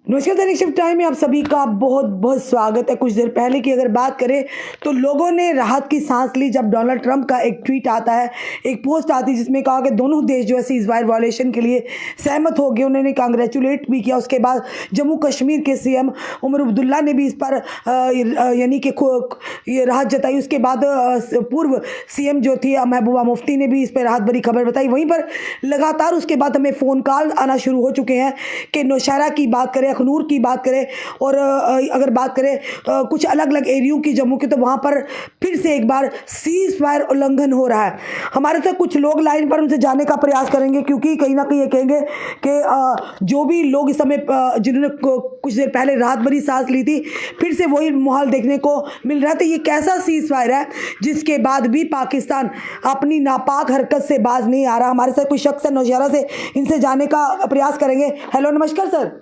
नमस्कार दैनिक shift time में आप सभी का बहुत बहुत स्वागत है। कुछ देर पहले की अगर बात करें तो लोगों ने राहत की सांस ली जब डोनाल्ड ट्रंप का एक ट्वीट आता है, एक पोस्ट आती है जिसमें कहा कि दोनों देश जो है सीज़फायर वायलेशन के लिए सहमत हो गए। उन्होंने कांग्रेचुलेट भी किया। उसके बाद जम्मू कश्मीर के सीएम उमर अब्दुल्ला ने भी इस पर यानी कि ये राहत जताई। उसके बाद पूर्व सीएम जो थी महबूबा मुफ्ती ने भी इस पर राहत भरी खबर बताई। वहीं पर लगातार उसके बाद हमें फ़ोन कॉल आना शुरू हो चुके हैं कि नौशहरा की बात करें, अखनूर की बात करें और अगर बात करें कुछ अलग अलग एरियो की जम्मू की, तो वहाँ पर फिर से एक बार सीज फायर उल्लंघन हो रहा है। हमारे साथ कुछ लोग लाइन पर, उनसे जानने का प्रयास करेंगे क्योंकि कहीं ना कहीं ये कहेंगे कि जो भी लोग इस समय जिन्होंने कुछ देर पहले राहत भरी सांस ली थी, फिर से वही माहौल देखने को मिल रहा है। तो ये कैसा सीज फायर है जिसके बाद भी पाकिस्तान अपनी नापाक हरकत से बाज नहीं आ रहा। हमारे साथ कुछ शख्स है नौशहरा से, इनसे जानने का प्रयास करेंगे। हेलो, नमस्कार सर।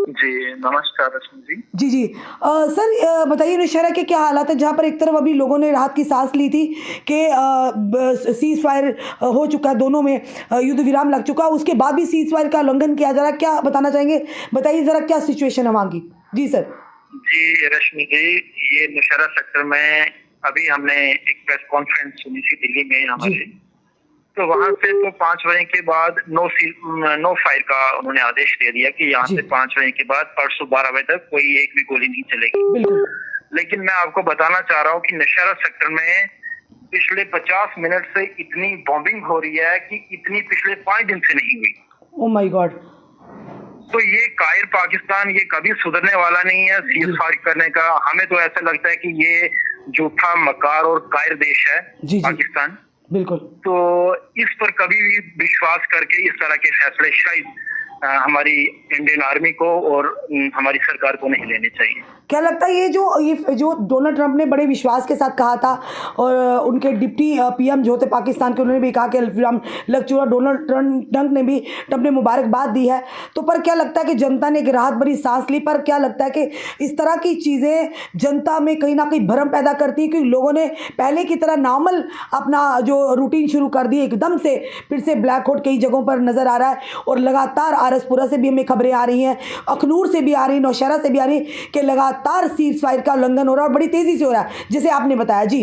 जी नमस्कार रश्मि जी। जी जी सर, बताइए नौशहरा के क्या हालात है, जहाँ पर एक तरफ अभी लोगों ने राहत की सांस ली थी कि सीज फायर हो चुका है, दोनों में युद्ध विराम लग चुका है, उसके बाद भी सीज फायर का उल्लंघन किया जा रहा है। क्या बताना चाहेंगे, बताइए ज़रा क्या सिचुएशन है वहाँ की। जी सर। जी रश्मि जी, ये नौशहरा सेक्टर में अभी हमने एक प्रेस कॉन्फ्रेंस सुनी थी दिल्ली में हमारे, तो वहां से तो 5 बजे के बाद नो फायर का उन्होंने आदेश दे दिया कि यहाँ से 5 बजे के बाद परसों 12 बजे तक कोई एक भी गोली नहीं चलेगी। लेकिन मैं आपको बताना चाह रहा हूँ कि नौशहरा सेक्टर में पिछले 50 मिनट से इतनी बॉम्बिंग हो रही है कि इतनी पिछले 5 दिन से नहीं हुई। Oh my God. तो ये कायर पाकिस्तान ये कभी सुधरने वाला नहीं है सीज फायर करने का। हमें तो ऐसा लगता है कि ये झूठा, मकार और कायर देश है पाकिस्तान। बिल्कुल। तो इस पर कभी भी विश्वास करके इस तरह के फैसले शायद हमारी इंडियन आर्मी को और हमारी सरकार को नहीं लेने चाहिए। क्या लगता है ये जो डोनाल्ड ट्रंप ने बड़े विश्वास के साथ कहा था और उनके डिप्टी पीएम जो थे पाकिस्तान के, उन्होंने भी कहा कि अल्फिराम लग चुका, डोनाल्ड ट्रंप ने मुबारकबाद दी है, तो पर क्या लगता है कि जनता ने एक राहत भरी सांस ली, पर क्या लगता है कि इस तरह की चीज़ें जनता में कहीं ना कहीं भ्रम पैदा करती है क्योंकि लोगों ने पहले की तरह नॉर्मल अपना जो रूटीन शुरू कर दी, एकदम से फिर से ब्लैक आउट कई जगहों पर नज़र आ रहा है और लगातार आरसपुरा से भी हमें खबरें आ रही हैं, अखनूर से भी आ रही, नौशहरा से भी आ रही कि लगातार सीज फायर का उल्लंघन हो रहा है और बड़ी तेजी से हो रहा है, जैसे आपने बताया। जी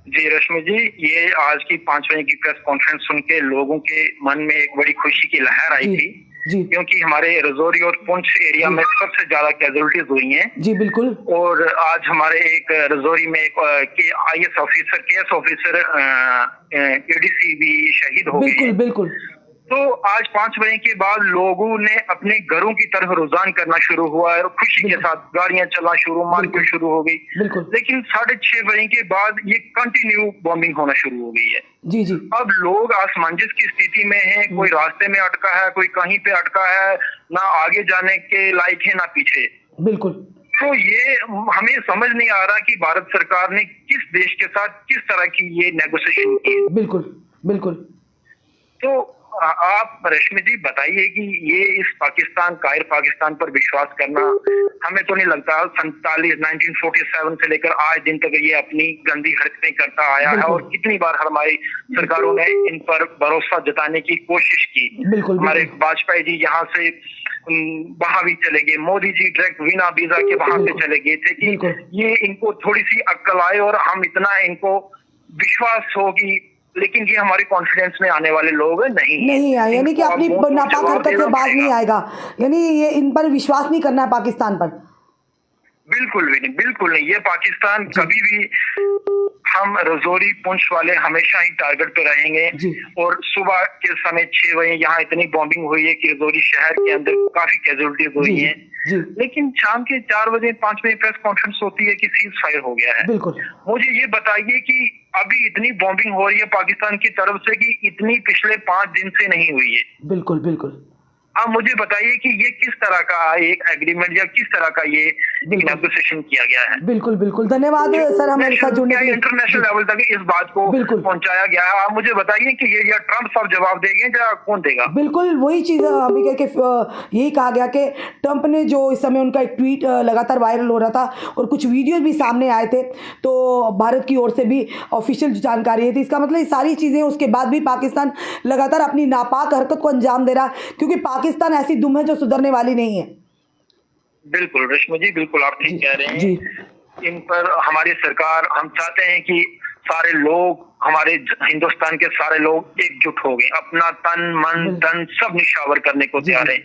जी रश्मि जी, ये आज की 5 बजे की प्रेस कॉन्फ्रेंस सुन के लोगों के मन में एक बड़ी खुशी की लहर आई थी क्योंकि हमारे रजौरी और पुंछ एरिया में सबसे ज्यादा कैजुअलिटीज हुई हैं। जी बिल्कुल। और आज हमारे एक रजौरी में एक IAS officer, KS officer, ADC भी शहीद हो गए हैं। बिल्कुल। तो आज 5 बजे के बाद लोगों ने अपने घरों की तरफ रुझान करना शुरू हुआ है और खुशी के साथ गाड़ियां चलना शुरू, मार्केट शुरू हो गई। लेकिन 6:30 बजे के बाद ये कंटिन्यू बॉम्बिंग होना शुरू हो गई है। जी जी। अब लोग असमंजस की स्थिति में हैं, कोई रास्ते में अटका है, कोई कहीं पे अटका है, ना आगे जाने के लायक है ना पीछे। बिल्कुल। तो ये हमें समझ नहीं आ रहा कि भारत सरकार ने किस देश के साथ किस तरह की ये नेगोशिएशन की। बिल्कुल बिल्कुल। तो आप रश्मि जी बताइए कि ये इस कायर पाकिस्तान पर विश्वास करना, हमें तो नहीं लगता 1947 से लेकर आज दिन तक ये अपनी गंदी हरकतें करता आया है और कितनी बार हमारी सरकारों ने इन पर भरोसा जताने की कोशिश की। हमारे वाजपेयी जी यहाँ से वहां भी चले गए, मोदी जी डायरेक्ट बिना वीजा के वहां से चले गए थे कि ये इनको थोड़ी सी अक्ल आए और हम इतना इनको विश्वास होगी, लेकिन ये हमारे कॉन्फिडेंस में आने वाले लोग नहीं आए, यानी कि अपनी नापाक हरकत से बाज नहीं आएगा, यानी ये इन पर विश्वास नहीं करना है पाकिस्तान पर। बिल्कुल भी नहीं, बिल्कुल नहीं। ये पाकिस्तान कभी भी, हम रजौरी पुंछ वाले हमेशा ही टारगेट पे रहेंगे। और सुबह के समय 6 बजे यहाँ इतनी बॉम्बिंग हुई है कि रजौरी शहर के अंदर काफी कैजुअलिटीज हुई हैं। लेकिन शाम के 4 बजे 5 बजे प्रेस कॉन्फ्रेंस होती है कि सीज फायर हो गया है। बिल्कुल। मुझे ये बताइए कि अभी इतनी बॉम्बिंग हो रही है पाकिस्तान की तरफ से कि इतनी पिछले 5 दिन से नहीं हुई है। बिल्कुल बिल्कुल। आप मुझे बताइए कि ये किस तरह का एक एग्रीमेंट या किस तरह का ये नेगोशिएशन किया गया है। बिल्कुल बिल्कुल, धन्यवाद सर हमारे साथ जुड़ने के लिए। इंटरनेशनल लेवल तक इस बात को पहुंचाया गया है। आप मुझे बताइए कि ये या ट्रंप साहब जवाब देंगे या कौन देगा। बिल्कुल वही चीज अभी यही कहा गया कि ट्रंप ने, जो इस समय उनका एक ट्वीट लगातार वायरल हो रहा था और कुछ वीडियो भी सामने आए थे, तो भारत की ओर से भी ऑफिशियल जानकारी थी। इसका मतलब ये सारी चीजें उसके बाद भी पाकिस्तान लगातार अपनी नापाक हरकत को अंजाम दे रहा है क्योंकि पाकिस्तान ऐसी दुम है जो सुधरने वाली नहीं है। बिल्कुल रश्मि जी, बिल्कुल आप ठीक कह रहे जी हैं। इन पर हमारी सरकार, हम चाहते हैं कि सारे लोग, हमारे हिंदुस्तान के सारे लोग एकजुट हो गए, अपना तन मन धन सब निशावर करने को तैयार है।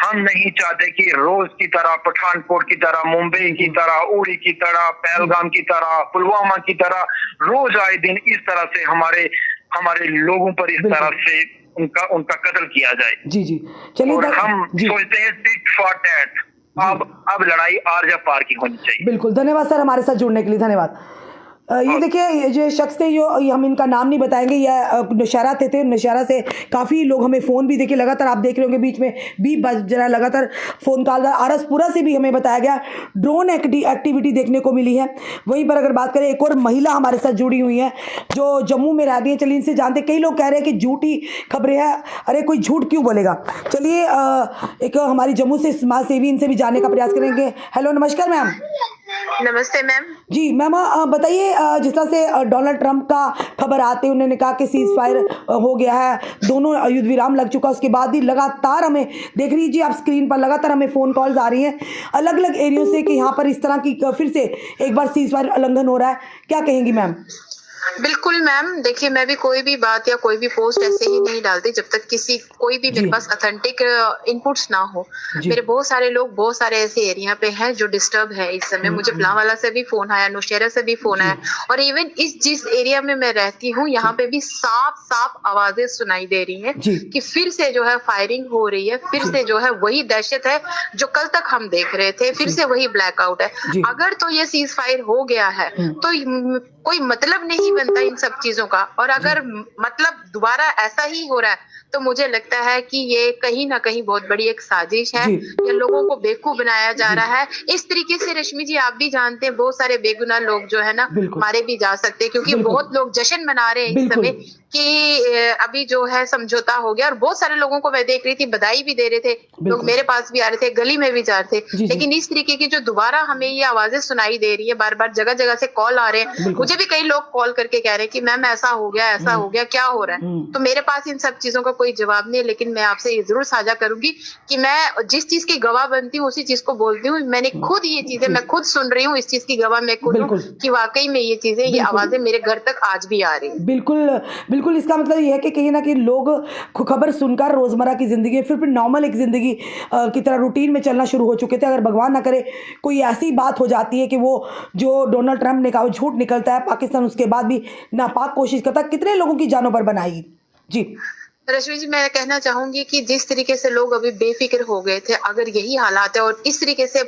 हम नहीं चाहते कि रोज की तरह, पठानकोट की तरह, मुंबई की तरह, उड़ी की तरह, पहलगाम की तरह, पुलवामा की तरह रोज आए दिन इस तरह से हमारे लोगों पर इस तरह से उनका कत्ल किया जाए। जी जी चलिए, और हम सोचते हैं टिट फॉर टैट, अब लड़ाई आर या पार की होनी चाहिए। बिल्कुल, धन्यवाद सर हमारे साथ जुड़ने के लिए, धन्यवाद। ये देखिए, ये जो शख्स थे, जो हम इनका नाम नहीं बताएंगे, यह नौशहरा थे। नौशहरा से काफ़ी लोग हमें फ़ोन भी देखिए लगातार, आप देख रहे होंगे बीच में भी बज रहा, लगातार फ़ोन कॉल। आरसपुरा से भी हमें बताया गया ड्रोन एक्टिविटी देखने को मिली है। वहीं पर अगर बात करें, एक और महिला हमारे साथ जुड़ी हुई हैं जो जम्मू में रहती है। चलिए इनसे जानते। कई लोग कह रहे हैं कि झूठी खबरें हैं, अरे कोई झूठ क्यों बोलेगा। चलिए एक हमारी जम्मू से समाज सेवी, इनसे भी जानने का प्रयास करेंगे। हेलो, नमस्कार मैम। नमस्ते मैम। जी मैम, बताइए, जिस तरह से डोनाल्ड ट्रंप का खबर आते उन्होंने कहा कि सीज फायर हो गया है, दोनों युद्ध विराम लग चुका, उसके बाद भी लगातार हमें देख लीजिए आप स्क्रीन पर, लगातार हमें फ़ोन कॉल्स आ रही हैं अलग अलग एरियो से कि यहाँ पर इस तरह की फिर से एक बार सीज फायर उल्लंघन हो रहा है। क्या कहेंगी मैम? बिल्कुल मैम, देखिए मैं भी कोई भी बात या कोई भी पोस्ट ऐसे ही नहीं डालती जब तक कोई भी मेरे पास ऑथेंटिक इनपुट्स ना हो। मेरे बहुत सारे लोग बहुत सारे ऐसे एरिया पे हैं जो डिस्टर्ब है इस समय। मुझे फिलहाल से भी फोन आया, नौशहरा से भी फोन आया, और इवन जिस एरिया में मैं रहती हूँ यहाँ पे भी साफ आवाजें सुनाई दे रही हैं कि फिर से जो है फायरिंग हो रही है, फिर से जो है वही दहशत है जो कल तक हम देख रहे थे, फिर से वही ब्लैकआउट है। अगर तो ये सीज फायर हो गया है तो कोई मतलब नहीं बनता इन सब चीजों का, और अगर मतलब दोबारा ऐसा ही हो रहा है तो मुझे लगता है कि ये कहीं ना कहीं बहुत बड़ी एक साजिश है या लोगों को बेवकूफ बनाया जा रहा है। इस तरीके से रश्मि जी आप भी जानते हैं बहुत सारे बेगुनाह लोग जो है ना मारे भी जा सकते हैं, क्योंकि बहुत लोग जश्न मना रहे हैं इस समय कि अभी जो है समझौता हो गया, और बहुत सारे लोगों को मैं देख रही थी बधाई भी दे रहे थे, लोग मेरे पास भी आ रहे थे, गली में भी जा रहे थे। लेकिन इस तरीके की जो दोबारा हमें ये आवाजें सुनाई दे रही है, बार बार जगह जगह से कॉल आ रहे हैं, मुझे भी कई लोग कॉल करके कह रहे हैं कि मैम ऐसा हो गया, क्या हो रहा है। तो मेरे पास इन सब चीजों का कोई जवाब नहीं है, लेकिन मैं आपसे ये जरूर साझा करूंगी कि मैं जिस चीज की गवाह बनती हूँ उसी चीज को बोलती हूँ। मैंने खुद ये चीजें, मैं खुद सुन रही हूँ, इस चीज की गवाह मैं खुद हूँ कि वाकई में ये चीजें, ये आवाजें मेरे घर तक आज भी आ रही है। बिल्कुल इसका मतलब ये है कि कहीं ना कहीं लोग खबर सुनकर रोजमर्रा की जिंदगी फिर नॉर्मल एक जिंदगी की तरह रूटीन में चलना शुरू हो चुके थे। अगर भगवान ना करे कोई ऐसी बात हो जाती है कि वो जो डोनाल्ड ट्रंप ने कहा वो झूठ निकलता है, पाकिस्तान उसके बाद भी नापाक कोशिश करता, कितने लोगों की जानों पर बनाएगी। जी रश्मि जी, मैं कहना चाहूंगी कि जिस तरीके से लोग अभी बेफिक्र हो गए थे, अगर यही हालात है और इस तरीके से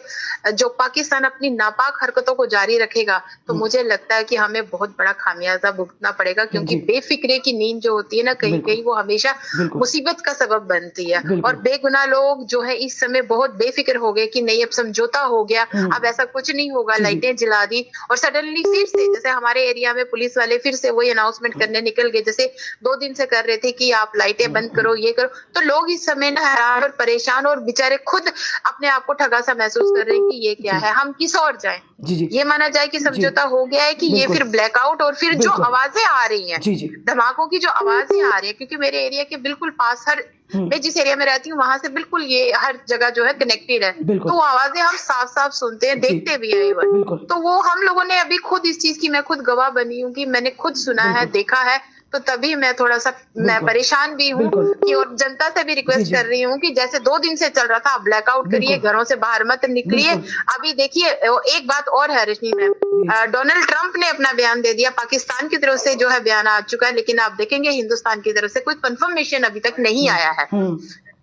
जो पाकिस्तान अपनी नापाक हरकतों को जारी रखेगा तो मुझे लगता है कि हमें बहुत बड़ा खामियाजा भुगतना पड़ेगा, क्योंकि बेफिक्रे की नींद जो होती है ना, कहीं कहीं वो हमेशा मुसीबत का सबब बनती है। और बेगुनाह लोग जो है इस समय बहुत बेफिक्र हो गए कि नहीं अब समझौता हो गया, अब ऐसा कुछ नहीं होगा, लाइटें जला दी, और सडनली फिर से जैसे हमारे एरिया में पुलिस वाले फिर से वही अनाउंसमेंट करने निकल गए, जैसे 2 दिन से कर रहे थे कि आप लाइटें बंद करो, ये करो। तो लोग इस समय ना हैरान और परेशान और बेचारे खुद अपने आप को ठगा सा महसूस कर रहे हैं कि ये क्या है, हम किस ओर जाएं। ये माना जाए कि समझौता हो गया है कि ये फिर ब्लैकआउट और फिर जो आवाजें आ रही हैं, धमाकों की जो आवाजें आ रही है, क्योंकि मेरे एरिया के बिल्कुल पास, मैं जिस एरिया में रहती हूँ वहां से बिल्कुल ये हर जगह जो है कनेक्टेड है, तो वो आवाजें हम साफ साफ सुनते हैं, देखते भी है इवन। तो वो हम लोगों ने अभी खुद इस चीज की, मैं खुद गवाह बनी हूँ कि मैंने खुद सुना है, देखा है, तो तभी मैं थोड़ा सा मैं परेशान भी हूँ कि, और जनता से भी रिक्वेस्ट कर रही हूँ कि जैसे 2 दिन से चल रहा था, ब्लैकआउट करिए, घरों से बाहर मत निकलिए। अभी देखिए एक बात और है रश्मि मैम, डोनाल्ड ट्रंप ने अपना बयान दे दिया, पाकिस्तान की तरफ से जो है बयान आ चुका है, लेकिन आप देखेंगे हिंदुस्तान की तरफ से कोई कंफर्मेशन अभी तक नहीं आया है।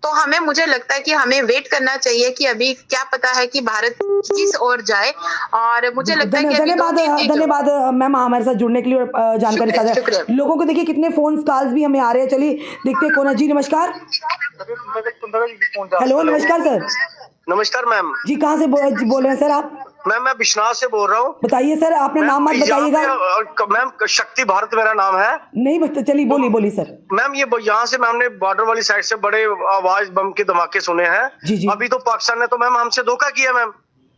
तो मुझे लगता है कि हमें वेट करना चाहिए कि अभी क्या पता है कि भारत किस ओर जाए, और मुझे लगता है कि धन्यवाद मैम हमारे साथ जुड़ने के लिए और जानकारी साझा। लोगों को देखिए कितने फोन कॉल्स भी हमें आ रहे हैं। चलिए देखते हैं कौन है। जी नमस्कार। हेलो, नमस्कार सर। नमस्कार मैम जी, कहाँ से बोल रहे हैं सर आप? मैम मैं विश्वनाथ से बोल रहा हूँ। बताइए सर, आपने नाम मत बताइएगा। मैम शक्ति भारत मेरा नाम है। नहीं बता, चलिए बोलिए सर। मैम ये यहाँ से मैम ने बॉर्डर वाली साइड से बड़े आवाज बम के धमाके सुने हैं। अभी तो पाकिस्तान ने तो मैम हमसे धोखा किया मैम।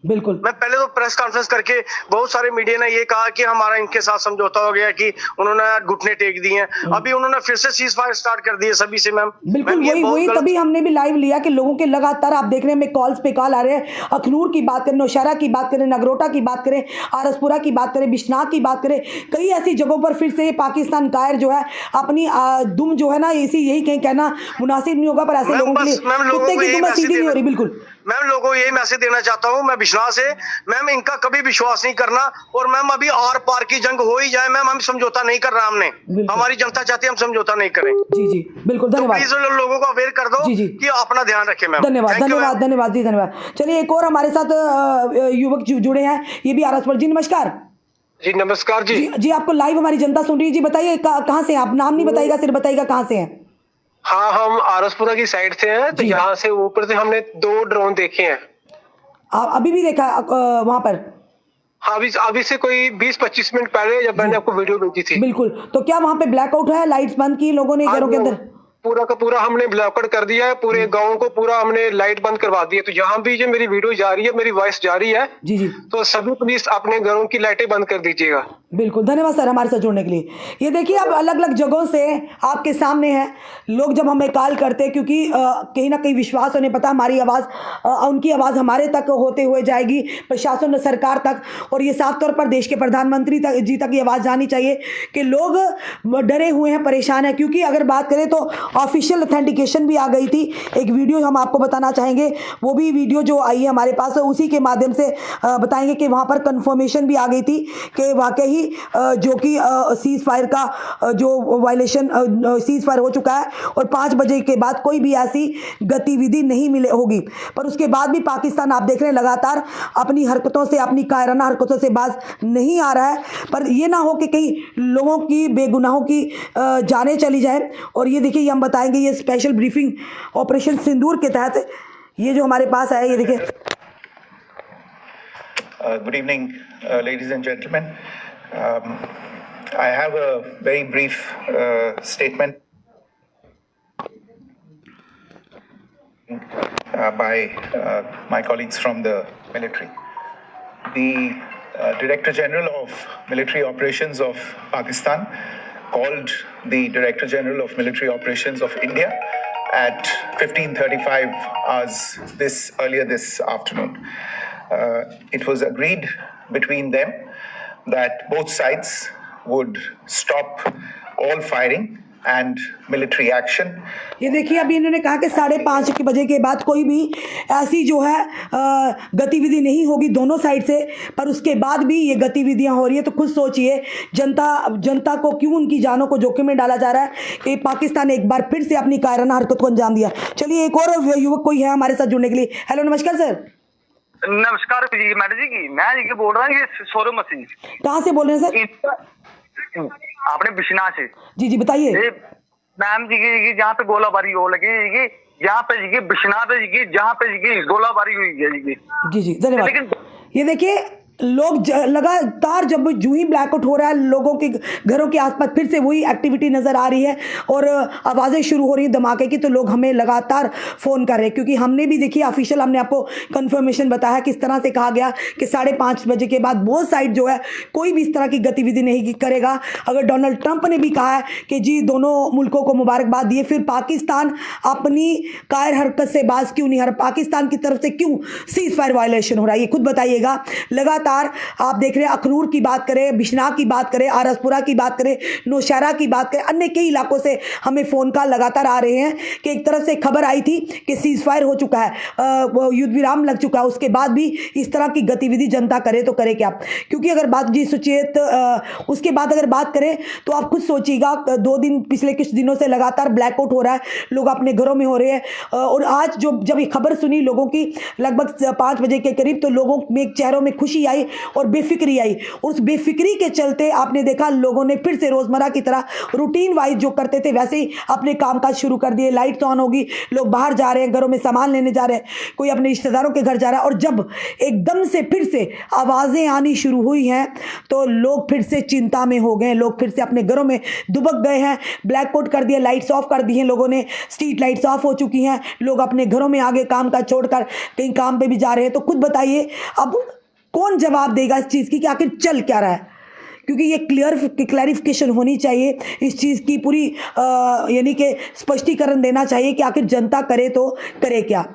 बिल्कुल। मैं पहले तो प्रेस कॉन्फ्रेंस करके बहुत सारे मीडिया ने ये कहा कि हमारा इनके साथ समझौता हो गया, कि उन्होंने घुटने टेक दिए हैं। अभी उन्होंने फिर से सीज फायर स्टार्ट कर दिए सभी से। मैम बिल्कुल वही तभी हमने भी लाइव लिया कि लोगों के लगातार आप देख रहे हैं कॉल्स पे कॉल आ रहे हैं। अखनूर की बात करें, नौशहरा की बात करें, नगरोटा की बात करें, आरसपुरा की बात करें, बिश्नाह की बात करें, कई ऐसी जगहों पर फिर से पाकिस्तान कायर जो है अपनी दुम जो है ना, यही कहीं कहना मुनासिब नहीं होगा, पर ऐसे लोगों के लिए कुत्ते की दुम सीधी नहीं हो रही। बिल्कुल मैम लोगों को यही मैसेज देना चाहता हूँ मैं बिश्नाह से, मैम इनका कभी विश्वास नहीं करना। और मैम अभी आर पार की जंग हो ही जाए, मैम हम समझौता नहीं कर रहा। हमने हमारी जनता चाहती है हम समझौता नहीं करें। जी जी बिल्कुल, धन्यवाद। प्लीज लोगों को अवेयर कर दो कि अपना ध्यान रखें। मैम धन्यवाद धन्यवाद धन्यवाद जी, धन्यवाद। चलिए एक और हमारे साथ युवक जुड़े हैं, ये भी आरसपुर। जी नमस्कार। जी नमस्कार जी। आपको लाइव हमारी जनता सुन रही है। जी बताइए कहाँ से हैं आप? नाम नहीं बताइएगा, सिर्फ बताइएगा कहाँ से हैं। हाँ, हम आरसपुरा की साइड से हैं। तो यहाँ से ऊपर से हमने 2 ड्रोन देखे हैं। अभी भी देखा वहां पर? हाँ, अभी से कोई 20-25 मिनट पहले जब मैंने आपको वीडियो भेजी थी। बिल्कुल। तो क्या वहां पे ब्लैकआउट है? लाइट्स बंद की लोगों ने घरों के अंदर? पूरा का पूरा हमने ब्लॉकआउट कर दिया है। पूरे गांव को पूरा हमने लाइट बंद करवा दी है। तो यहाँ भी जो मेरी वीडियो जा रही है, मेरी वॉइस जा रही है, जी तो सभी प्लीज अपने घरों की लाइटें बंद कर दीजिएगा। बिल्कुल, धन्यवाद सर हमारे साथ जुड़ने के लिए। ये देखिए अब अलग अलग जगहों से आपके सामने है लोग जब हमें कॉल करते हैं, क्योंकि कहीं ना कहीं विश्वास उन्हें पता हमारी आवाज़ उनकी आवाज़ हमारे तक होते हुए जाएगी, प्रशासन और सरकार तक, और ये साफ तौर पर देश के प्रधानमंत्री जी तक ये आवाज़ जानी चाहिए कि लोग डरे हुए हैं, परेशान हैं। क्योंकि अगर बात करें तो ऑफिशियल ऑथेंटिकेशन भी आ गई थी। एक वीडियो हम आपको बताना चाहेंगे, वो भी वीडियो जो आई है हमारे पास, उसी के माध्यम से बताएंगे कि वहाँ पर कन्फर्मेशन भी आ गई थी कि वाकई जो कि सीज फायर का जो वायलेशन सीज फायर हो चुका है और 5 बजे के बाद कोई भी ऐसी गतिविधि नहीं मिले होगी। पर उसके बाद भी पाकिस्तान आप देख रहे हैं लगातार अपनी हरकतों से, अपनी कायराना हरकतों से बाज नहीं आ रहा है। पर ये ना हो कि कहीं लोगों की, बेगुनाहों की जानें चली जाए। और ये देखिए, ये हम बताएंगे, ये स्पेशल ब्रीफिंग ऑपरेशन सिंदूर के तहत ये जो हमारे पास है, ये देखिए। Good evening, ladies and gentlemen. I have a very brief statement by my colleagues from the military. The Director General of Military Operations of Pakistan called the Director General of Military Operations of India at 15:35 hours earlier this afternoon. It was agreed between them that both sides would stop all firing and military action. ये देखिए अभी इन्होंने कहा कि 5:30 बजे के बाद कोई भी ऐसी जो है गतिविधि नहीं होगी दोनों साइड से। पर उसके बाद भी ये गतिविधियां हो रही है, तो खुद सोचिए जनता को क्यों उनकी जानों को जोखिम में डाला जा रहा है कि पाकिस्तान एक बार फिर से अपनी कायराना हरकत को अंजाम दिया। चलिए एक और युवक कोई है हमारे साथ जुड़ने के लिए। हेलो, नमस्कार सर। नमस्कार जी, मैडम जी मैं जी बोल रहा हूँ, ये सौरभ मसीह। कहाँ से बोल रहे हैं सर? आपने बिश्नाह से। जी बताइए। मैम जी जहाँ पे गोलाबारी हो लगी, जहाँ पे जी बिश्नाह पे जहाँ पे जी गोलाबारी हुई है जी धन्यवाद। ये देखिए लोग लगातार जब जूं ही ब्लैकआउट हो रहा है, लोगों के घरों के आसपास फिर से वही एक्टिविटी नज़र आ रही है और आवाज़ें शुरू हो रही हैं धमाके की, तो लोग हमें लगातार फ़ोन कर रहे हैं। क्योंकि हमने भी देखिए ऑफिशियल हमने आपको कंफर्मेशन बताया किस तरह से कहा गया कि 5:30 बजे के बाद वो साइड जो है कोई भी इस तरह की गतिविधि नहीं करेगा। अगर डोनाल्ड ट्रंप ने भी कहा है कि जी दोनों मुल्कों को मुबारकबाद दिए, फिर पाकिस्तान अपनी कायर हरकत से बाज क्यों नहीं, हर पाकिस्तान की तरफ से क्यों सीज फायर वायलेशन हो रहा है, ये खुद बताइएगा। लगातार आप देख रहे हैं अखनूर की बात करें, बिश्नाह की बात करें, आरसपुरा की बात करें, नौशहरा की बात करें, अन्य कई इलाकों से हमें फ़ोन कॉल लगातार आ रहे हैं कि एक तरफ से खबर आई थी कि सीज फायर हो चुका है, युद्ध विराम लग चुका है, उसके बाद भी इस तरह की गतिविधि जनता करे तो करे क्या। क्योंकि अगर बात जी सुचेत उसके बाद अगर बात करें तो आप खुद सोचिएगा 2 दिन पिछले कुछ दिनों से लगातार ब्लैकआउट हो रहा है, लोग अपने घरों में हो रहे हैं। और आज जब ये खबर सुनी लोगों की लगभग 5 बजे के करीब, तो लोगों में चेहरों में खुशी आई आई और बेफिक्री आई, और उस बेफिक्री के चलते आपने देखा लोगों ने फिर से रोज़मर्रा की तरह रूटीन वाइज जो करते थे वैसे ही अपने कामकाज शुरू कर दिए। लाइट्स ऑन होगी, लोग बाहर जा रहे हैं, घरों में सामान लेने जा रहे हैं, कोई अपने रिश्तेदारों के घर जा रहा है। और जब एकदम से फिर से आवाज़ें आनी शुरू हुई हैं तो लोग फिर से चिंता में हो गए, लोग फिर से अपने घरों में दुबक गए हैं। ब्लैक आउट कर दिया, लाइट्स ऑफ कर दी हैं लोगों ने, स्ट्रीट लाइट्स ऑफ हो चुकी हैं, लोग अपने घरों में आगे काम का छोड़कर कहीं काम पे भी जा रहे हैं। तो खुद बताइए अब कौन जवाब देगा इस चीज़ की कि आखिर चल क्या रहा है, क्योंकि ये क्लैरिफिकेशन होनी चाहिए इस चीज़ की पूरी, यानी कि स्पष्टीकरण देना चाहिए कि आखिर जनता करे तो करे क्या।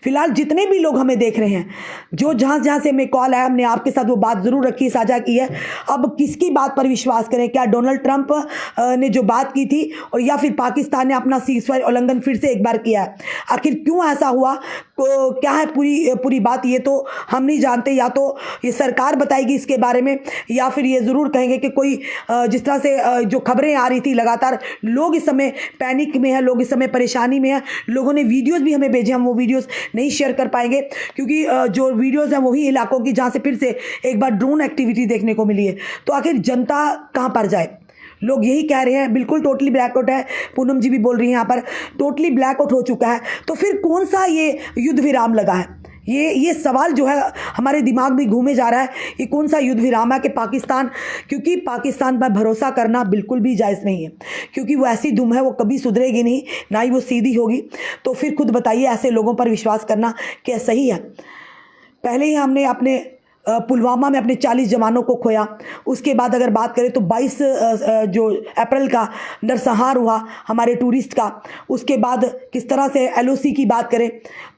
फिलहाल जितने भी लोग हमें देख रहे हैं, जो जहाँ से हमें कॉल आया, हमने आपके साथ वो बात ज़रूर रखी, साझा की है। अब किसकी बात पर विश्वास करें, क्या डोनाल्ड ट्रंप ने जो बात की थी, और या फिर पाकिस्तान ने अपना सीज़फायर उल्लंघन फिर से एक बार किया है। आखिर क्यों ऐसा हुआ, क्या है पूरी बात, ये तो हम नहीं जानते। या तो ये सरकार बताएगी इसके बारे में, या फिर ये ज़रूर कहेंगे कि कोई जिस तरह से जो खबरें आ रही थी लगातार, लोग इस समय पैनिक में हैं, लोग इस समय परेशानी में हैं। लोगों ने वीडियोज़ भी हमें भेजे, हम वो वीडियोज़ नहीं शेयर कर पाएंगे क्योंकि जो वीडियोस हैं वही इलाकों की जहां से फिर से एक बार ड्रोन एक्टिविटी देखने को मिली है। तो आखिर जनता कहां पर जाए, लोग यही कह रहे हैं। बिल्कुल टोटली ब्लैकआउट है, पूनम जी भी बोल रही हैं यहाँ पर टोटली ब्लैकआउट हो चुका है। तो फिर कौन सा ये युद्ध विराम लगा है, ये सवाल जो है हमारे दिमाग में घूमे जा रहा है। ये कौन सा युद्ध विराम है कि पाकिस्तान, क्योंकि पाकिस्तान पर भरोसा करना बिल्कुल भी जायज़ नहीं है, क्योंकि वो ऐसी दुम है, वो कभी सुधरेगी नहीं, ना ही वो सीधी होगी। तो फिर खुद बताइए ऐसे लोगों पर विश्वास करना क्या सही है। पहले ही हमने अपने पुलवामा में अपने 40 जवानों को खोया। उसके बाद अगर बात करें तो 22 जो अप्रैल का नरसंहार हुआ हमारे टूरिस्ट का। उसके बाद किस तरह से LOC की बात करें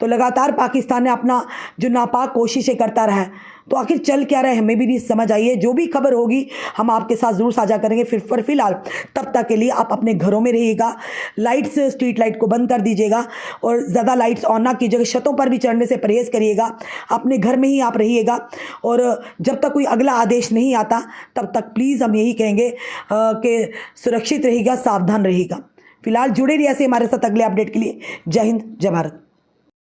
तो लगातार पाकिस्तान ने अपना जो नापाक कोशिशें करता रहा है। तो आखिर चल क्या रहा है हमें भी नहीं समझ आई है। जो भी खबर होगी हम आपके साथ ज़रूर साझा करेंगे। फिर फिलहाल तब तक के लिए आप अपने घरों में रहिएगा, लाइट्स स्ट्रीट लाइट को बंद कर दीजिएगा और ज़्यादा लाइट्स ऑन ना कीजिएगा, छतों पर भी चढ़ने से परहेज़ करिएगा, अपने घर में ही आप रहिएगा। और जब तक कोई अगला आदेश नहीं आता तब तक प्लीज़ हम यही कहेंगे कि सुरक्षित रहिएगा, सावधान रहिएगा। फिलहाल जुड़े रहिए ऐसे हमारे साथ अगले अपडेट के लिए। जय हिंद, जय भारत।